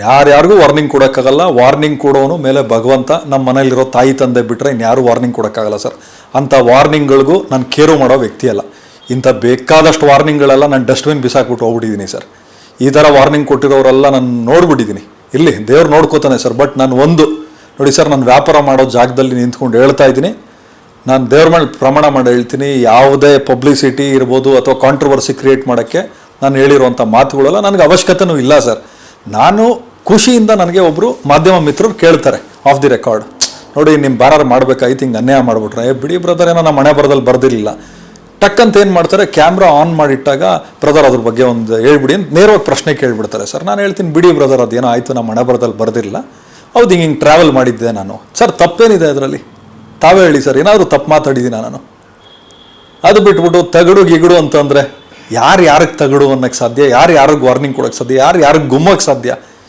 ಯಾರ್ಯಾರಿಗೂ warning ಕೊಡೋಕ್ಕಾಗಲ್ಲ. Warning ಕೊಡೋನು ಮೇಲೆ ಭಗವಂತ. ನಮ್ಮ ಮನೇಲಿರೋ ತಾಯಿ ತಂದೆ ಬಿಟ್ಟರೆ ಇನ್ಯಾರು ವಾರ್ನಿಂಗ್ ಕೊಡೋಕ್ಕಾಗಲ್ಲ ಸರ್. ಅಂಥ ವಾರ್ನಿಂಗ್ಗಳಿಗೂ ನಾನು ಕೇರು ಮಾಡೋ ವ್ಯಕ್ತಿ ಅಲ್ಲ. ಇಂಥ ಬೇಕಾದಷ್ಟು ವಾರ್ನಿಂಗ್ಗಳೆಲ್ಲ ನಾನು ಡಸ್ಟ್ಬಿನ್ ಬಿಸಾಕ್ಬಿಟ್ಟು ಹೋಗ್ಬಿಟ್ಟಿದ್ದೀನಿ ಸರ್. ಈ ಥರ ವಾರ್ನಿಂಗ್ ಕೊಟ್ಟಿರೋರೆಲ್ಲ ನಾನು ನೋಡ್ಬಿಟ್ಟಿದ್ದೀನಿ. ಇಲ್ಲಿ ದೇವ್ರು ನೋಡ್ಕೋತಾನೆ ಸರ್. ಬಟ್ ನಾನು ನೋಡಿ ಸರ್, ನಾನು ವ್ಯಾಪಾರ ಮಾಡೋ ಜಾಗದಲ್ಲಿ ನಿಂತ್ಕೊಂಡು ಹೇಳ್ತಾ ಇದ್ದೀನಿ, ನಾನು ದೇವ್ರ ಮೇಲೆ ಪ್ರಮಾಣ ಮಾಡಿ ಹೇಳ್ತೀನಿ, ಯಾವುದೇ ಪಬ್ಲಿಸಿಟಿ ಇರ್ಬೋದು ಅಥವಾ ಕಾಂಟ್ರವರ್ಸಿ ಕ್ರಿಯೇಟ್ ಮಾಡೋಕ್ಕೆ ನಾನು ಹೇಳಿರುವಂಥ ಮಾತುಗಳೆಲ್ಲ ನನಗೆ ಅವಶ್ಯಕತೆಯೂ ಇಲ್ಲ ಸರ್. ನಾನು ಖುಷಿಯಿಂದ ನನಗೆ ಒಬ್ಬರು ಮಾಧ್ಯಮ ಮಿತ್ರರು ಕೇಳ್ತಾರೆ ಆಫ್ ದಿ ರೆಕಾರ್ಡ್, ನೋಡಿ ನಿಮ್ಮ ಬಾರಾರು ಮಾಡಬೇಕಾಯ್ತು, ಹಿಂಗೆ ಅನ್ಯಾಯ ಮಾಡಿಬಿಟ್ರೆ. ಬಿಡಿ ಬ್ರದರ್, ಏನೋ ನಮ್ಮ ಮನೆ ಬರದಲ್ಲಿ ಬರ್ದಿರಲಿಲ್ಲ. ಟಕ್ಕಂತ ಏನು ಮಾಡ್ತಾರೆ, ಕ್ಯಾಮ್ರಾ ಆನ್ ಮಾಡಿಟ್ಟಾಗ ಬ್ರದರ್ ಅದ್ರ ಬಗ್ಗೆ ಒಂದು ಹೇಳ್ಬಿಡಿ ಅಂತ ನೇರವಾಗಿ ಪ್ರಶ್ನೆ ಕೇಳಿಬಿಡ್ತಾರೆ ಸರ್. ನಾನು ಹೇಳ್ತೀನಿ, ಬಿಡಿ ಬ್ರದರ್, ಅದೇನೋ ಆಯಿತು, ನಮ್ಮ ಮನೆ ಬರದಲ್ಲಿ ಬರ್ದಿರಲಿಲ್ಲ, ಹೌದು ಹಿಂಗೆ ಟ್ರಾವೆಲ್ ಮಾಡಿದ್ದೆ ನಾನು. ಸರ್ ತಪ್ಪೇನಿದೆ ಅದರಲ್ಲಿ? ತಾವೇ ಹೇಳಿ ಸರ್, ಏನಾದರೂ ತಪ್ಪು ಮಾತಾಡಿದ್ದೀನ ನಾನು? ಅದು ಬಿಟ್ಬಿಟ್ಟು ತಗಡು ಅಂತಂದರೆ ಯಾರಿಗೆ ತಗಡು ಅನ್ನೋಕ್ಕೆ ಸಾಧ್ಯ? ಯಾರಿಗೆ ವಾರ್ನಿಂಗ್ ಕೊಡೋಕ್ಕೆ ಸಾಧ್ಯ? ಯಾರಿಗೆ ಗುಮ್ಮೋಕ್ಕೆ ಸಾಧ್ಯ?